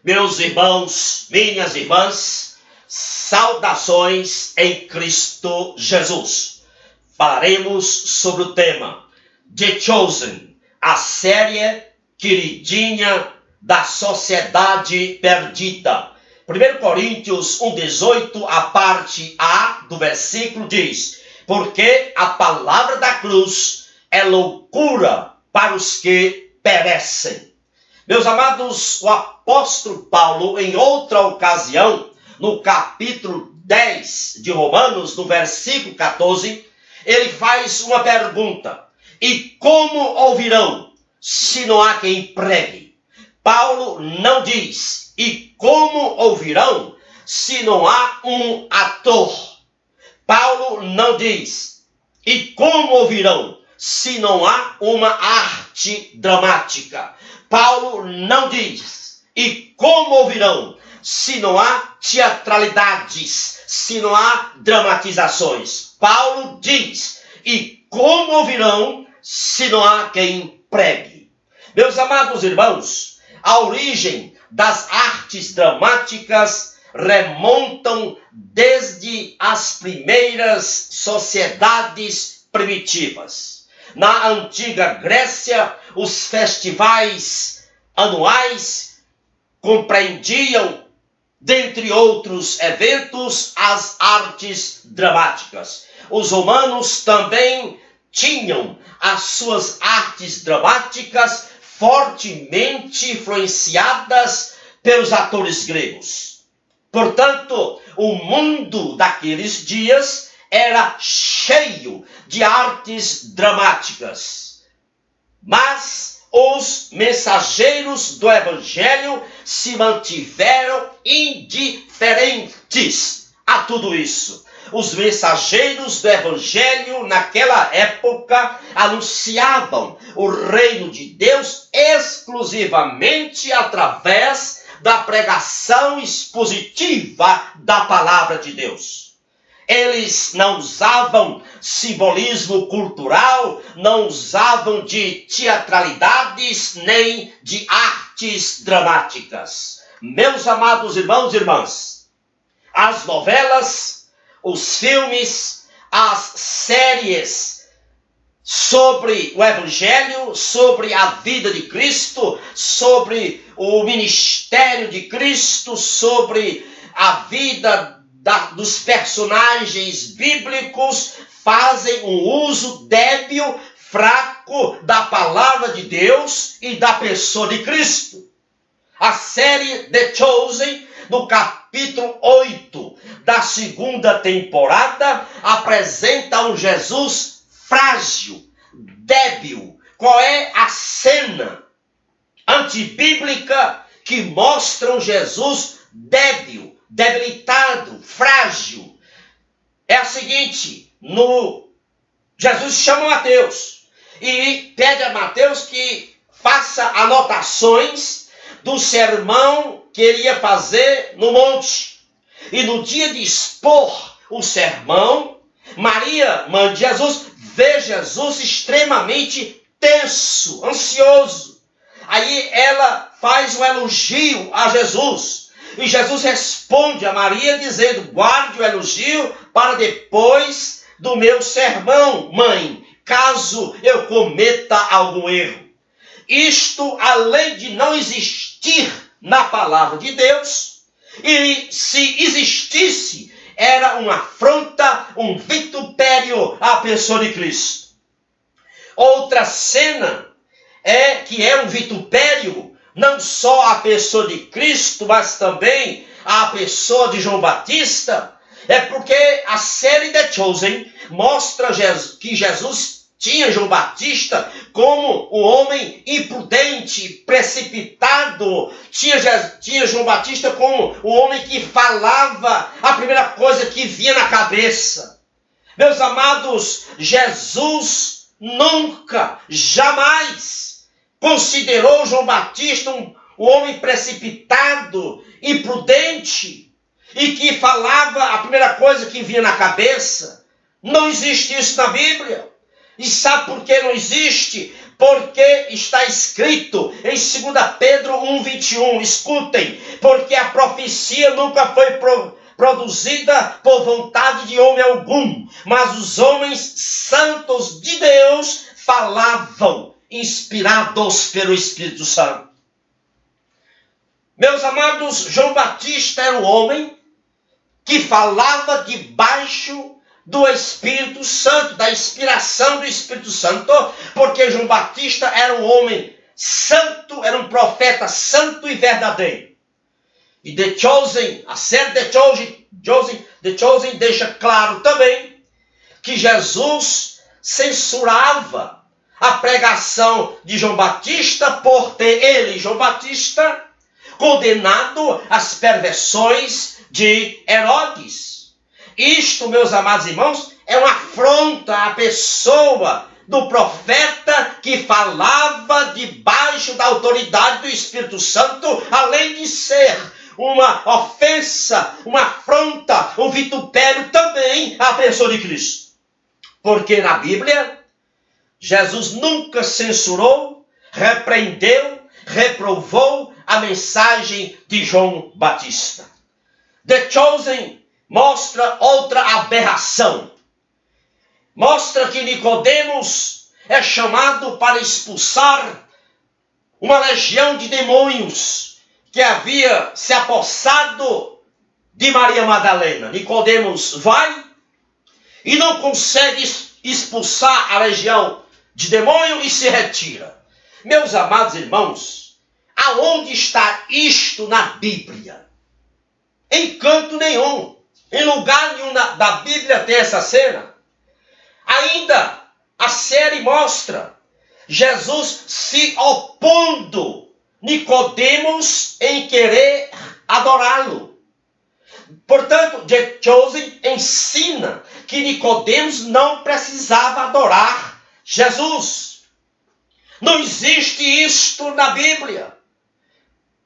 Meus irmãos, minhas irmãs, saudações em Cristo Jesus. Falaremos sobre o tema The Chosen, a série queridinha da sociedade perdida. 1 Coríntios 1,18, a parte A do versículo diz: porque a palavra da cruz é loucura para os que perecem. Meus amados, o apóstolo Paulo, em outra ocasião, no capítulo 10 de Romanos, no versículo 14, ele faz uma pergunta: e como ouvirão se não há quem pregue? Paulo não diz: e como ouvirão se não há um ator? Paulo não diz: e como ouvirão se não há uma arte dramática? Paulo não diz: e como ouvirão se não há teatralidades, se não há dramatizações? Paulo diz: e como ouvirão se não há quem pregue? Meus amados irmãos, a origem das artes dramáticas remontam desde as primeiras sociedades primitivas. Na antiga Grécia, os festivais anuais compreendiam, dentre outros eventos, as artes dramáticas. Os romanos também tinham as suas artes dramáticas fortemente influenciadas pelos atores gregos. Portanto, o mundo daqueles dias era cheio de artes dramáticas. Mas os mensageiros do Evangelho se mantiveram indiferentes a tudo isso. Os mensageiros do Evangelho naquela época anunciavam o reino de Deus exclusivamente através da pregação expositiva da palavra de Deus. Eles não usavam simbolismo cultural, não usavam de teatralidades nem de artes dramáticas. Meus amados irmãos e irmãs, as novelas, os filmes, as séries sobre o Evangelho, sobre a vida de Cristo, sobre o ministério de Cristo, sobre a vida dos personagens bíblicos, fazem um uso débil, fraco da palavra de Deus e da pessoa de Cristo. A série The Chosen, no capítulo 8 da segunda temporada, apresenta um Jesus frágil, débil. Qual é a cena antibíblica que mostra um Jesus débil, debilitado, frágil? É a seguinte: Jesus chama Mateus e pede a Mateus que faça anotações do sermão que ele ia fazer no monte. E no dia de expor o sermão, Maria, mãe de Jesus, vê Jesus extremamente tenso, ansioso. Aí ela faz um elogio a Jesus. E Jesus responde a Maria dizendo: guarde o elogio para depois do meu sermão, mãe, caso eu cometa algum erro. Isto, além de não existir na palavra de Deus, e se existisse, era uma afronta, um vitupério à pessoa de Cristo. Outra cena que é um vitupério não só à pessoa de Cristo, mas também à pessoa de João Batista, é porque a série The Chosen mostra que Jesus tinha João Batista como um homem imprudente, precipitado. Tinha João Batista como um homem que falava a primeira coisa que vinha na cabeça. Meus amados, Jesus nunca, jamais considerou João Batista um homem precipitado, imprudente e que falava a primeira coisa que vinha na cabeça. Não existe isso na Bíblia. E sabe por que não existe? Porque está escrito em 2 Pedro 1,21, escutem, porque a profecia nunca foi produzida por vontade de homem algum, mas os homens santos de Deus falavam, inspirados pelo Espírito Santo. Meus amados, João Batista era um homem que falava debaixo do Espírito Santo, da inspiração do Espírito Santo, porque João Batista era um homem santo, era um profeta santo e verdadeiro. E The Chosen, a série The Chosen deixa claro também que Jesus censurava a pregação de João Batista por ter ele, João Batista, condenado às perversões de Herodes. Isto, meus amados irmãos, é uma afronta à pessoa do profeta que falava debaixo da autoridade do Espírito Santo, além de ser uma ofensa, uma afronta, um vitupério também à pessoa de Cristo. Porque na Bíblia, Jesus nunca censurou, repreendeu, reprovou a mensagem de João Batista. The Chosen mostra outra aberração. Mostra que Nicodemos é chamado para expulsar uma legião de demônios que havia se apossado de Maria Madalena. Nicodemos vai e não consegue expulsar a legião de demônio e se retira. Meus amados irmãos, aonde está isto na Bíblia? Em canto nenhum. Em lugar nenhum da Bíblia tem essa cena. Ainda a série mostra Jesus se opondo Nicodemos em querer adorá-lo. Portanto, The Chosen ensina que Nicodemos não precisava adorar Jesus. Não existe isto na Bíblia.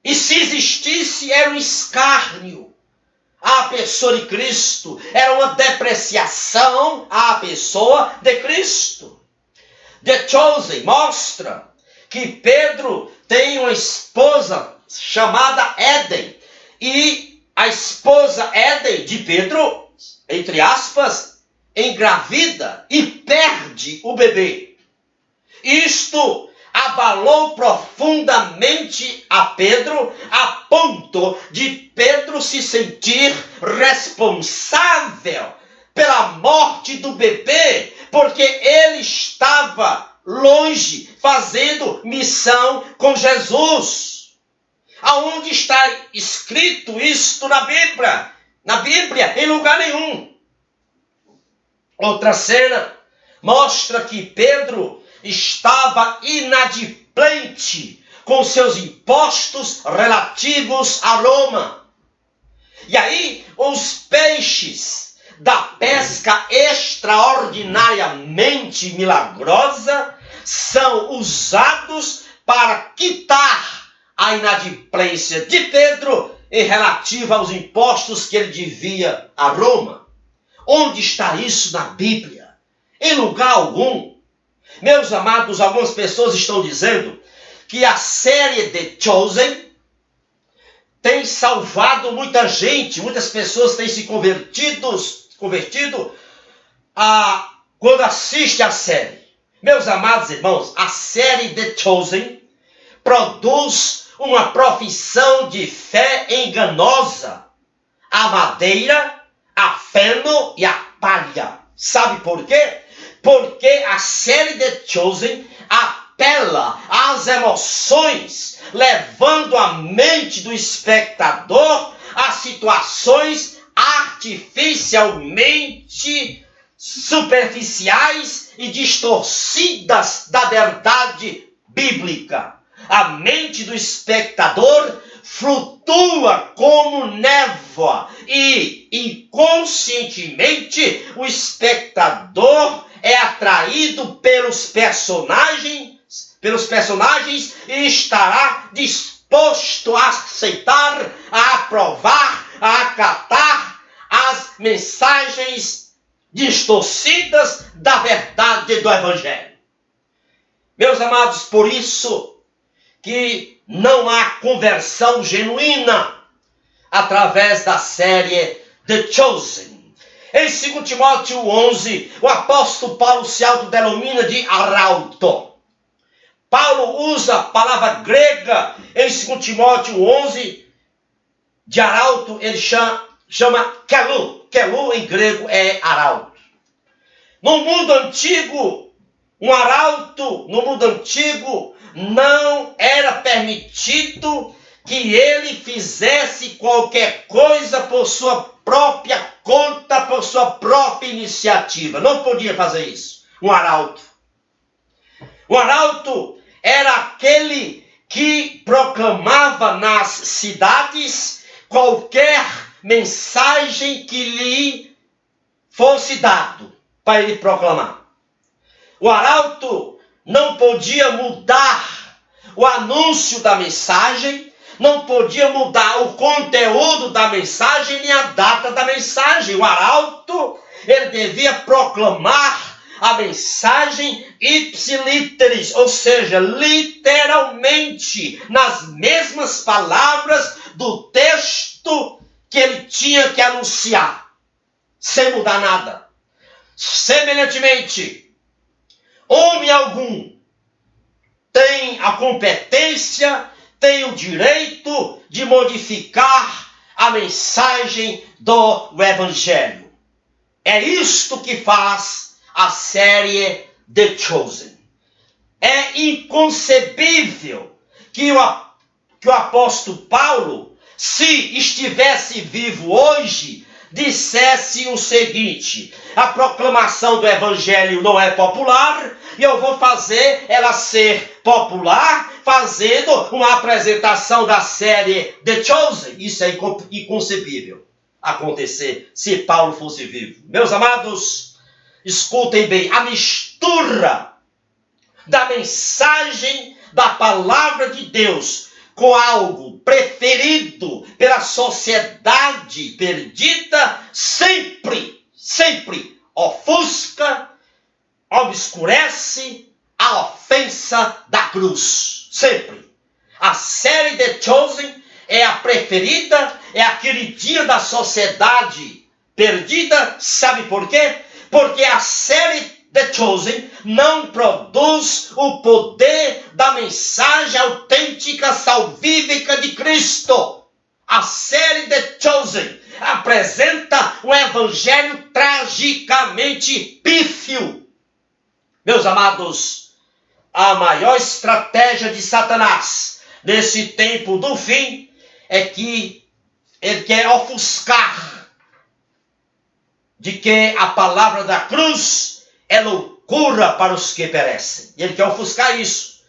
E se existisse, era um escárnio à pessoa de Cristo. Era uma depreciação à pessoa de Cristo. The Chosen mostra que Pedro tem uma esposa chamada Éden. E a esposa Éden de Pedro, entre aspas, engravida e perde o bebê. Isto abalou profundamente a Pedro, a ponto de Pedro se sentir responsável pela morte do bebê, porque ele estava longe, fazendo missão com Jesus. Aonde está escrito isto na Bíblia? Na Bíblia, em lugar nenhum. Outra cena mostra que Pedro estava inadimplente com seus impostos relativos a Roma. E aí, os peixes da pesca extraordinariamente milagrosa são usados para quitar a inadimplência de Pedro em relativa aos impostos que ele devia a Roma. Onde está isso na Bíblia? Em lugar algum. Meus amados, algumas pessoas estão dizendo que a série The Chosen tem salvado muita gente, muitas pessoas têm se convertido quando assistem a série. Meus amados irmãos, a série The Chosen produz uma profissão de fé enganosa. A madeira, a feno e a palha. Sabe por quê? Porque a série The Chosen apela às emoções, levando a mente do espectador a situações artificialmente superficiais e distorcidas da verdade bíblica. A mente do espectador flutua como névoa e, inconscientemente, o espectador é atraído pelos personagens e estará disposto a aceitar, a aprovar, a acatar as mensagens distorcidas da verdade do Evangelho. Meus amados, por isso que não há conversão genuína através da série The Chosen. Em 2 Timóteo 11, o apóstolo Paulo se autodenomina de arauto. Paulo usa a palavra grega em 2 Timóteo 11, de arauto, ele chama kelu. Kelu em grego é arauto. No mundo antigo, um arauto, no mundo antigo, não era permitido que ele fizesse qualquer coisa por sua própria conta, por sua própria iniciativa. Não podia fazer isso. Um arauto. O arauto era aquele que proclamava nas cidades qualquer mensagem que lhe fosse dado para ele proclamar. O arauto não podia mudar o anúncio da mensagem, não podia mudar o conteúdo da mensagem nem a data da mensagem. O arauto, ele devia proclamar a mensagem ipsiliteris, ou seja, literalmente, nas mesmas palavras do texto que ele tinha que anunciar, sem mudar nada. Semelhantemente, homem algum tem a competência, tem o direito de modificar a mensagem do Evangelho. É isto que faz a série The Chosen. É inconcebível que o apóstolo Paulo, se estivesse vivo hoje, dissesse o seguinte: a proclamação do Evangelho não é popular, e eu vou fazer ela ser popular, fazendo uma apresentação da série The Chosen. Isso é inconcebível acontecer se Paulo fosse vivo. Meus amados, escutem bem, a mistura da mensagem da palavra de Deus com algo preferido pela sociedade perdida sempre ofusca, obscurece a ofensa da cruz. Sempre. A série The Chosen é a preferida, é a queridinha da sociedade perdida. Sabe por quê? Porque a série The Chosen não produz o poder da mensagem autêntica, salvífica de Cristo. A série The Chosen apresenta um evangelho tragicamente pífio. Meus amados, a maior estratégia de Satanás nesse tempo do fim é que ele quer ofuscar de que a palavra da cruz é loucura para os que perecem. Ele quer ofuscar isso.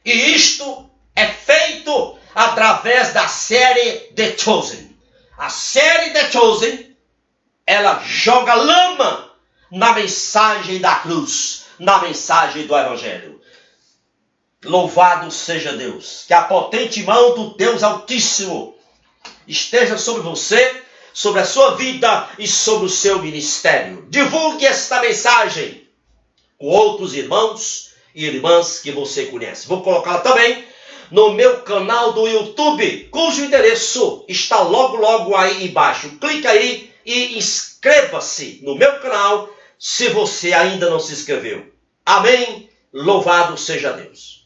E isto é feito através da série The Chosen. A série The Chosen, ela joga lama na mensagem da cruz, na mensagem do Evangelho. Louvado seja Deus. Que a potente mão do Deus Altíssimo esteja sobre você, sobre a sua vida e sobre o seu ministério. Divulgue esta mensagem com outros irmãos e irmãs que você conhece. Vou colocá-la também no meu canal do YouTube, cujo endereço está logo aí embaixo. Clique aí e inscreva-se no meu canal se você ainda não se inscreveu. Amém? Louvado seja Deus.